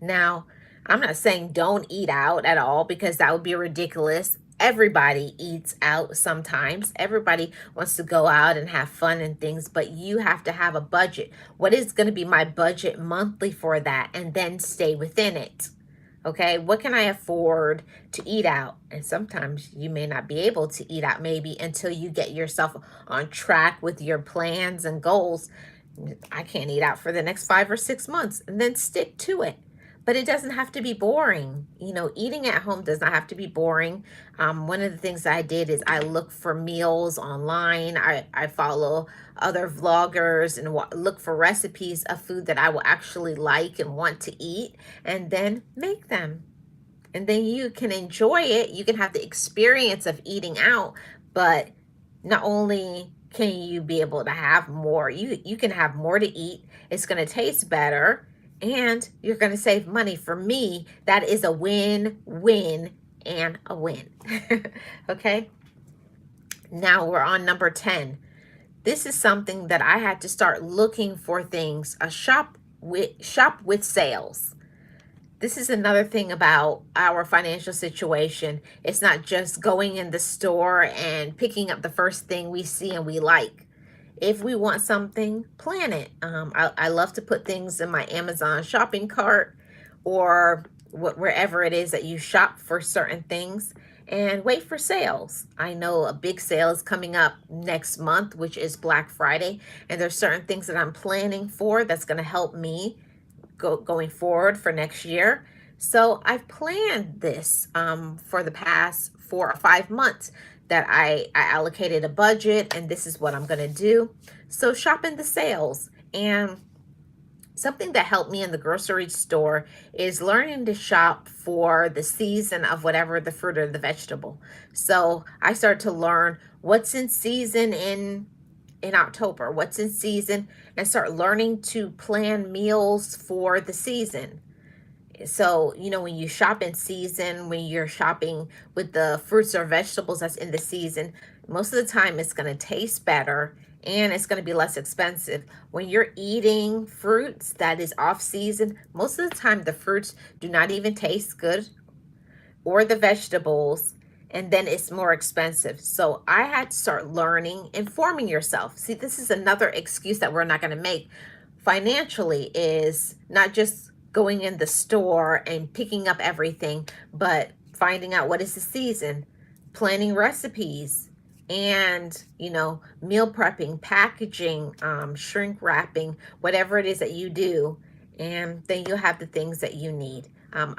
Now, I'm not saying don't eat out at all because that would be ridiculous. Everybody eats out sometimes. Everybody wants to go out and have fun and things, but you have to have a budget. What is going to be my budget monthly for that? And then stay within it. Okay, what can I afford to eat out? And sometimes you may not be able to eat out maybe until you get yourself on track with your plans and goals. I can't eat out for the next 5 or 6 months, and then stick to it. But it doesn't have to be boring. Eating at home does not have to be boring. One of the things that I did is I look for meals online. I follow other vloggers and look for recipes of food that I will actually like and want to eat, and then make them. And then you can enjoy it. You can have the experience of eating out, but not only can you be able to have more, you can have more to eat. It's going to taste better, and you're going to save money. For me, that is a win, win, and a win. Okay. Now we're on number 10. This is something that I had to start looking for things, shop with sales. This is another thing about our financial situation. It's not just going in the store and picking up the first thing we see and we like. If we want something, plan it. I love to put things in my Amazon shopping cart or wherever it is that you shop for certain things, and wait for sales. I know a big sale is coming up next month, which is Black Friday, and there's certain things that I'm planning for that's going to help me going forward for next year. So I've planned this for the past 4 or 5 months that I allocated a budget, and this is what I'm going to do. So shopping the sales. And something that helped me in the grocery store is learning to shop for the season of whatever the fruit or the vegetable. So I started to learn what's in season in in October, what's in season, and start learning to plan meals for the season. So, when you shop in season, when you're shopping with the fruits or vegetables that's in the season, most of the time it's going to taste better and it's going to be less expensive. When you're eating fruits that is off season, most of the time the fruits do not even taste good, or the vegetables, and then it's more expensive. So I had to start learning, informing yourself. See, this is another excuse that we're not going to make financially, is not just going in the store and picking up everything, but finding out what is the season, planning recipes, and meal prepping, packaging, shrink wrapping, whatever it is that you do, and then you'll have the things that you need.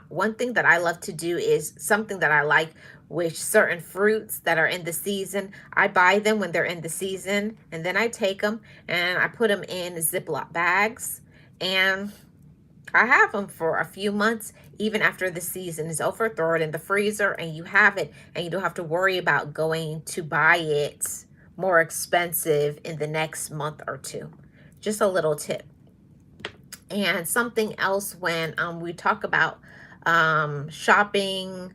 One thing that I love to do is something that I like, with certain fruits that are in the season. I buy them when they're in the season, and then I take them and I put them in Ziploc bags, and I have them for a few months. Even after the season is over, throw it in the freezer and you have it, and you don't have to worry about going to buy it more expensive in the next month or two. Just a little tip. And something else, when we talk about shopping,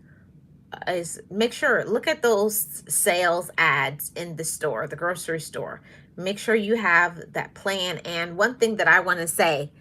is make sure, look at those sales ads in the store, the grocery store. Make sure you have that plan. And one thing that I want to say,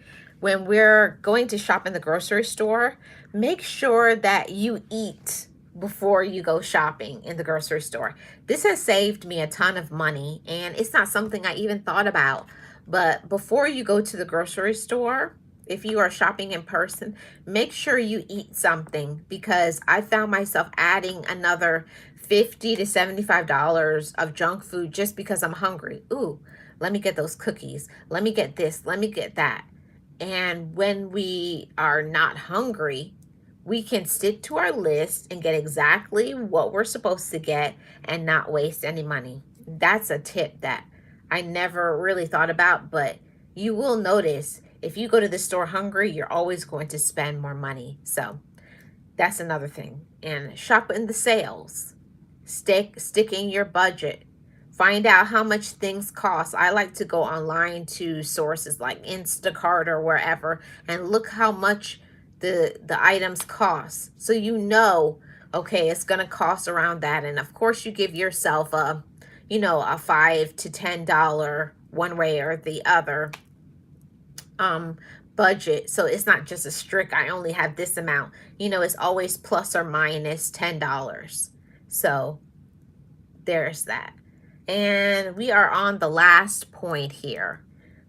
when we're going to shop in the grocery store, make sure that you eat before you go shopping in the grocery store. This has saved me a ton of money, and it's not something I even thought about. But before you go to the grocery store, if you are shopping in person, make sure you eat something, because I found myself adding another $50 to $75 of junk food just because I'm hungry. Ooh, let me get those cookies. Let me get this. Let me get that. And when we are not hungry, we can stick to our list and get exactly what we're supposed to get and not waste any money. That's a tip that I never really thought about, but you will notice if you go to the store hungry, you're always going to spend more money. So that's another thing. And shop in the sales. Stick in your budget. Find out how much things cost. I like to go online to sources like Instacart or wherever and look how much the items cost. So okay, it's going to cost around that. And of course you give yourself a $5 to $10 one way or the other budget. So it's not just a strict, I only have this amount. It's always plus or minus $10. So there's that. And we are on the last point here.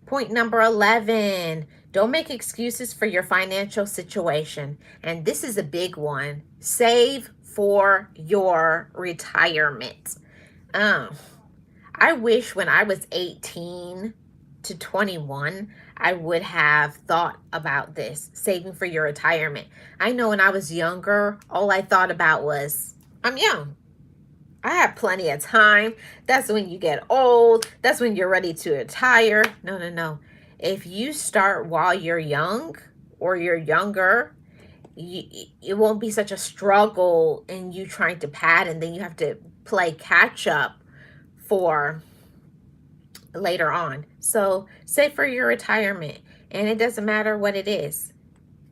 Point number 11, don't make excuses for your financial situation. And this is a big one. Save for your retirement. I wish when I was 18 to 21, I would have thought about this, saving for your retirement. I know when I was younger, all I thought about was, I'm young. I have plenty of time. That's when you get old. That's when you're ready to retire. No, no, no. If you start while you're young or you're younger, it won't be such a struggle in you trying to pad, and then you have to play catch up for later on. So save for your retirement, and it doesn't matter what it is.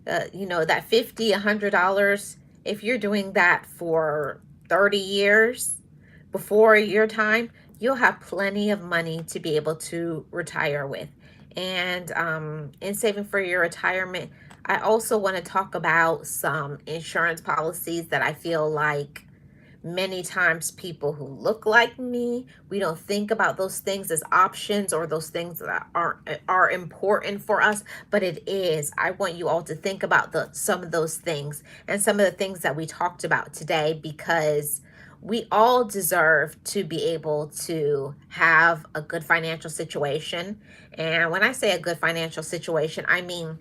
That $50, $100, if you're doing that for 30 years before your time, you'll have plenty of money to be able to retire with. And in saving for your retirement, I also want to talk about some insurance policies that I feel like many times people who look like me, we don't think about those things as options or those things that are important for us, but it is. I want you all to think about some of those things and some of the things that we talked about today, because we all deserve to be able to have a good financial situation. And when I say a good financial situation, I mean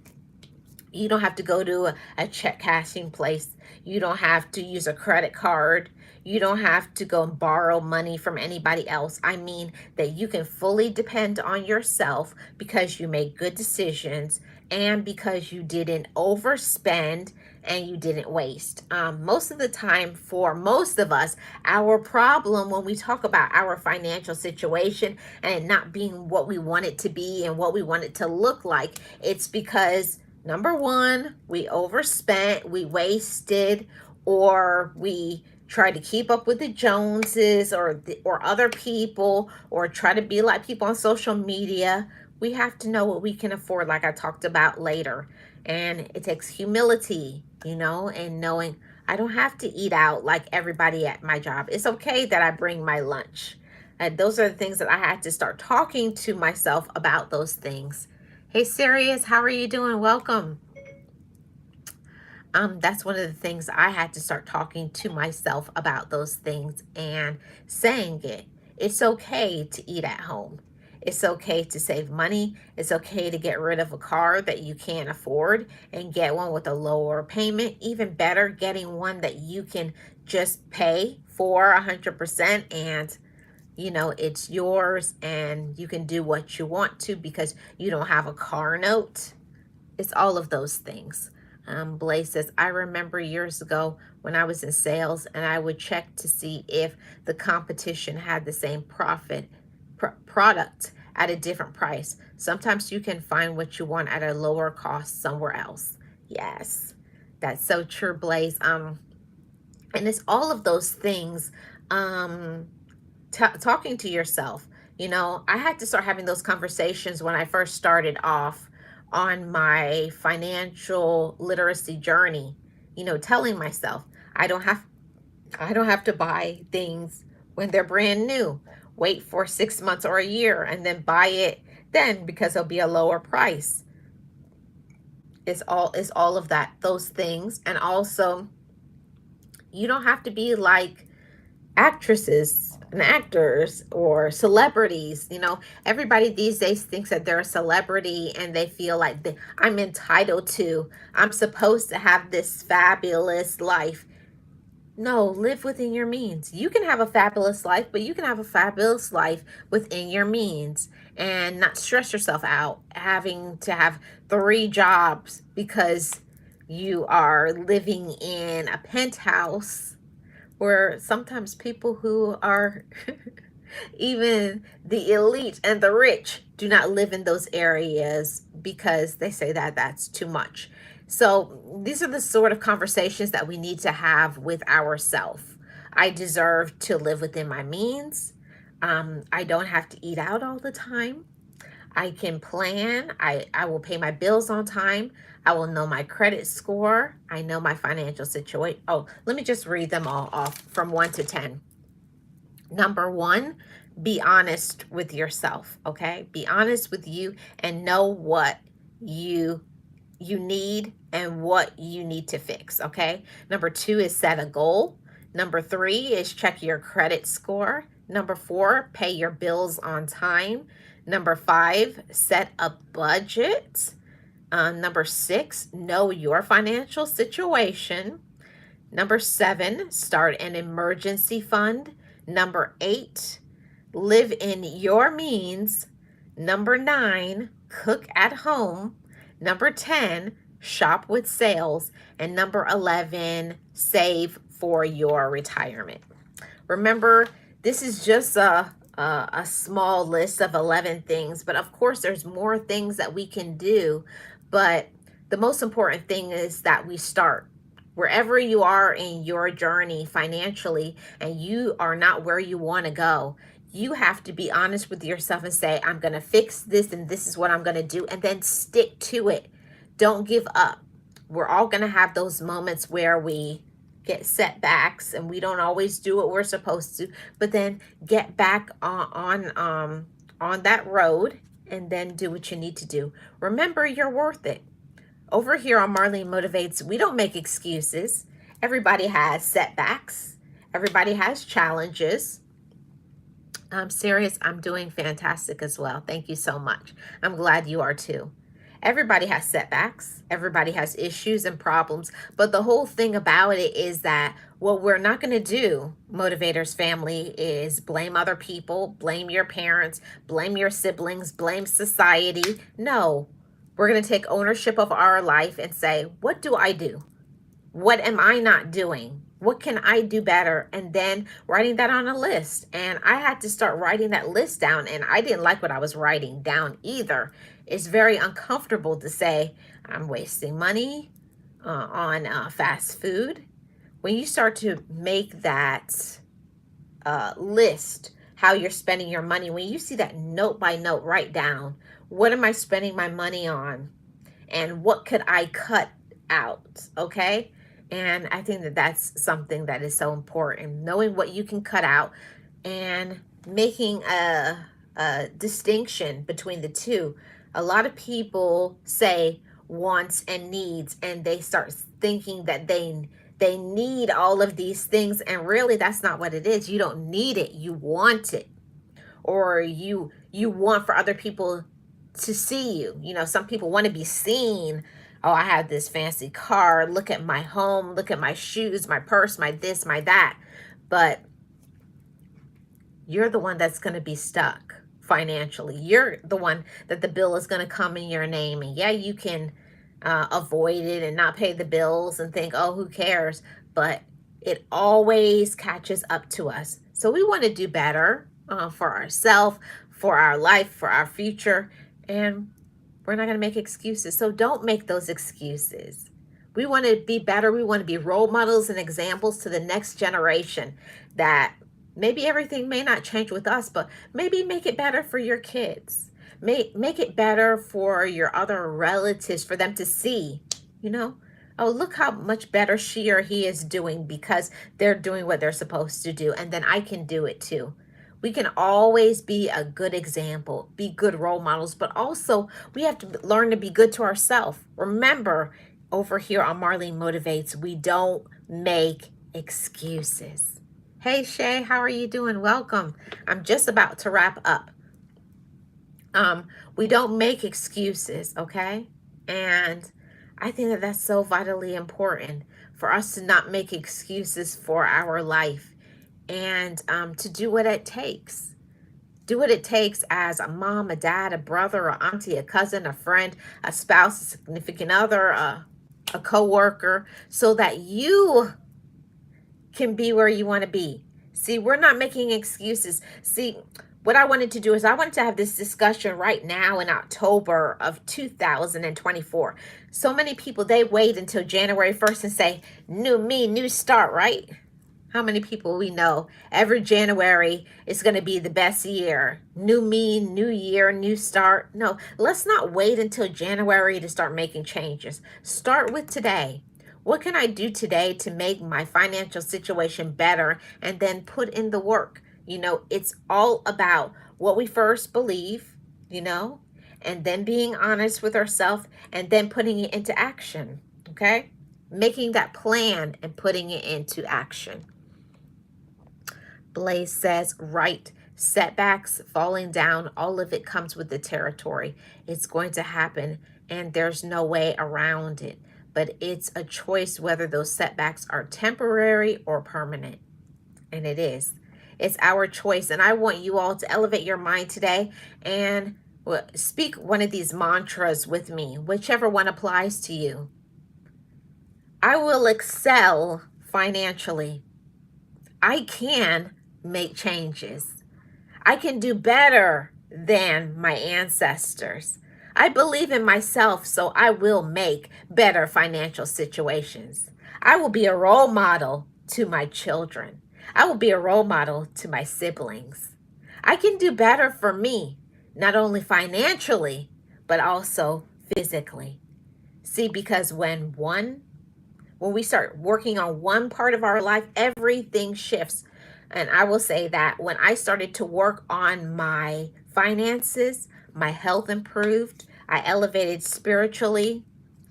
you don't have to go to a check cashing place. You don't have to use a credit card. You don't have to go and borrow money from anybody else. I mean that you can fully depend on yourself because you make good decisions and because you didn't overspend and you didn't waste. Most of the time, for most of us, our problem when we talk about our financial situation and not being what we want it to be and what we want it to look like, it's because number one, we overspent, we wasted, or we try to keep up with the Joneses or other people, or try to be like people on social media. We have to know what we can afford, like I talked about later. And it takes humility, and knowing I don't have to eat out like everybody at my job. It's okay that I bring my lunch. And those are the things that I had to start talking to myself about those things. Hey, Sirius, how are you doing? Welcome. That's one of the things I had to start talking to myself about those things and saying it. It's okay to eat at home. It's okay to save money. It's okay to get rid of a car that you can't afford and get one with a lower payment. Even better, getting one that you can just pay for 100% and it's yours and you can do what you want to because you don't have a car note. It's all of those things. Blaze says, I remember years ago when I was in sales and I would check to see if the competition had the same product at a different price. Sometimes you can find what you want at a lower cost somewhere else. Yes, that's so true, Blaze. And it's all of those things. Talking to yourself. I had to start having those conversations when I first started off on my financial literacy journey, telling myself I don't have to buy things when they're brand new. Wait for 6 months or a year and then buy it then because it'll be a lower price. It's all of those things. And also, you don't have to be like actresses and actors or celebrities. Everybody these days thinks that they're a celebrity and they feel like I'm entitled to, I'm supposed to have this fabulous life. No, live within your means. You can have a fabulous life, but you can have a fabulous life within your means and not stress yourself out having to have 3 jobs because you are living in a penthouse where sometimes people who are even the elite and the rich do not live in those areas because they say that that's too much. So these are the sort of conversations that we need to have with ourselves. I deserve to live within my means. I don't have to eat out all the time. I can plan. I will pay my bills on time. I will know my credit score. I know my financial situation. Oh, let me just read them all off from 1 to 10. Number 1, be honest with yourself, okay? Be honest with you and know what you need and what you need to fix, okay? Number 2 is set a goal. Number 3 is check your credit score. Number 4, pay your bills on time. Number 5, set a budget. Number 6, know your financial situation. Number 7, start an emergency fund. Number 8, live in your means. Number 9, cook at home. Number 10, shop with sales. And number 11, save for your retirement. Remember, this is just a small list of 11 things, but of course there's more things that we can do. But the most important thing is that we start. Wherever you are in your journey financially and you are not where you want to go, you have to be honest with yourself and say, I'm going to fix this and this is what I'm going to do, and then stick to it. Don't give up. We're all going to have those moments where we get setbacks and we don't always do what we're supposed to, but then get back on that road and then do what you need to do. Remember, you're worth it. Over here on Marlene Motivates, we don't make excuses. Everybody has setbacks. Everybody has challenges. I'm serious. I'm doing fantastic as well. Thank you so much. I'm glad you are too. Everybody has setbacks. Everybody has issues and problems. But the whole thing about it is that what we're not going to do, Motivators family, is blame other people, blame your parents, blame your siblings, blame society. No. We're going to take ownership of our life and say, what do I do? What am I not doing? What can I do better? And then writing that on a list. And I had to start writing that list down. And I didn't like what I was writing down either. It's very uncomfortable to say, I'm wasting money on fast food. When you start to make that list, how you're spending your money, when you see that note by note, write down, what am I spending my money on? And what could I cut out? Okay. And I think that that's something that is so important, knowing what you can cut out and making a distinction between the two. A lot of people say wants and needs, and they start thinking that they need all of these things, and really that's not what it is. You don't need it, you want it. Or you want for other people to see you. You know, some people want to be seen. Oh, I have this fancy car. Look at my home. Look at my shoes, my purse, my this, my that. But you're the one that's going to be stuck financially. You're the one that the bill is going to come in your name. And yeah, you can avoid it and not pay the bills and think, oh, who cares? But it always catches up to us. So we want to do better for ourselves, for our life, for our future. And we're not going to make excuses. So don't make those excuses. We want to be better. We want to be role models and examples to the next generation, that maybe everything may not change with us, but maybe make it better for your kids. Make it better for your other relatives, for them to see, you know, oh, look how much better she or he is doing because they're doing what they're supposed to do. And then I can do it too. We can always be a good example, be good role models, but also we have to learn to be good to ourselves. Remember, over here on Marlene Motivates, we don't make excuses. Hey, Shay, how are you doing? Welcome. I'm just about to wrap up. We don't make excuses, okay? And I think that that's so vitally important for us to not make excuses for our life, and to do what it takes. Do what it takes as a mom, a dad, a brother, a auntie, a cousin, a friend, a spouse, a significant other, a co-worker, so that you can be where you want to be. See, we're not making excuses. See, what I wanted to do is I wanted to have this discussion right now in October of 2024. So many people, they wait until January 1st and say, new me, new start, right? How many people we know every January is going to be the best year? New me, new year, new start. No, let's not wait until January to start making changes. Start with today. What can I do today to make my financial situation better? And then put in the work. You know, it's all about what we first believe, you know, and then being honest with ourselves and then putting it into action. Okay? Making that plan and putting it into action. Blaze says, right, setbacks, falling down, all of it comes with the territory. It's going to happen and there's no way around it. But it's a choice whether those setbacks are temporary or permanent. And it is. It's our choice. And I want you all to elevate your mind today and speak one of these mantras with me, whichever one applies to you. I will excel financially. I can make changes. I can do better than my ancestors. I believe in myself, so I will make better financial situations. I will be a role model to my children. I will be a role model to my siblings. I can do better for me, not only financially, but also physically. See, because when we start working on one part of our life, everything shifts. And I will say that when I started to work on my finances, my health improved, I elevated spiritually,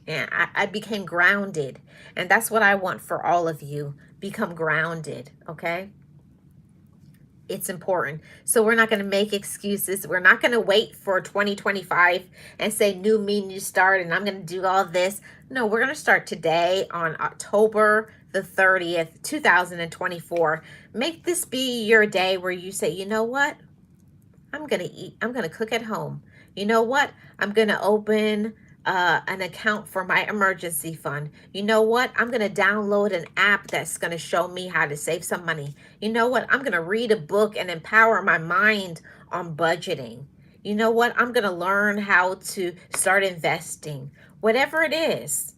and I became grounded. And that's what I want for all of you. Become grounded, okay? It's important. So we're not going to make excuses. We're not going to wait for 2025 and say, new me, new start, and I'm going to do all this. No, we're going to start today on October the 30th, 2024. Make this be your day where you say, you know what? I'm going to eat. I'm going to cook at home. You know what? I'm going to open an account for my emergency fund. You know what? I'm going to download an app that's going to show me how to save some money. You know what? I'm going to read a book and empower my mind on budgeting. You know what? I'm going to learn how to start investing. Whatever it is,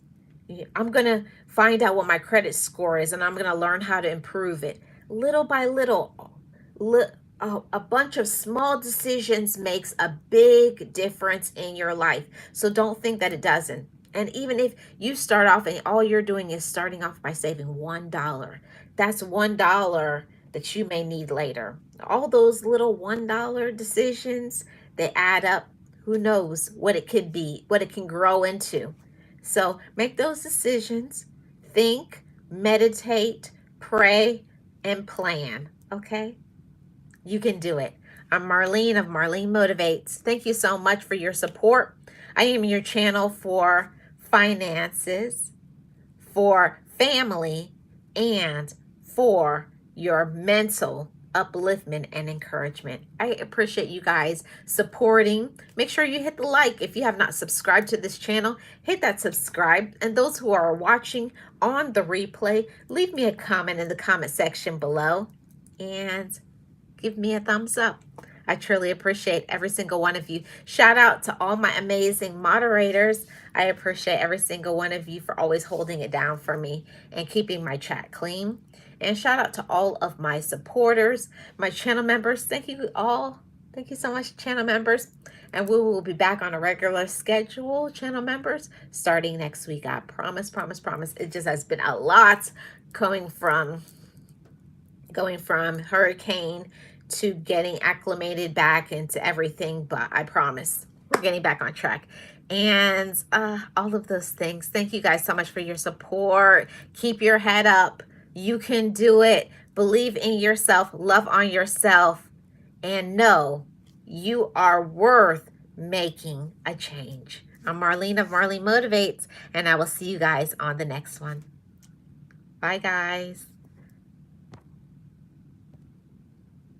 I'm going to find out what my credit score is, and I'm going to learn how to improve it little by little. A bunch of small decisions makes a big difference in your life. So don't think that it doesn't. And even if you start off and all you're doing is starting off by saving $1, that's $1 that you may need later. All those little $1 decisions, they add up. Who knows what it could be, what it can grow into. So make those decisions, think, meditate, pray, and plan. Okay? You can do it. I'm Marlene of Marlene Motivates. Thank you so much for your support. I am your channel for finances, for family, and for your mental upliftment and encouragement. I appreciate you guys supporting. Make sure you hit the like. If you have not subscribed to this channel, hit that subscribe. And those who are watching on the replay, leave me a comment in the comment section below and give me a thumbs up. I truly appreciate every single one of you. Shout out to all my amazing moderators. I appreciate every single one of you for always holding it down for me and keeping my chat clean. And shout out to all of my supporters, my channel members. Thank you all. Thank you so much, channel members. And we will be back on a regular schedule, channel members, starting next week. I promise, promise, promise. It just has been a lot going from hurricane to getting acclimated back into everything, but I promise we're getting back on track. And all of those things. Thank you guys so much for your support. Keep your head up. You can do it. Believe in yourself. Love on yourself. And know you are worth making a change. I'm Marlene of Marlene Motivates, and I will see you guys on the next one. Bye, guys.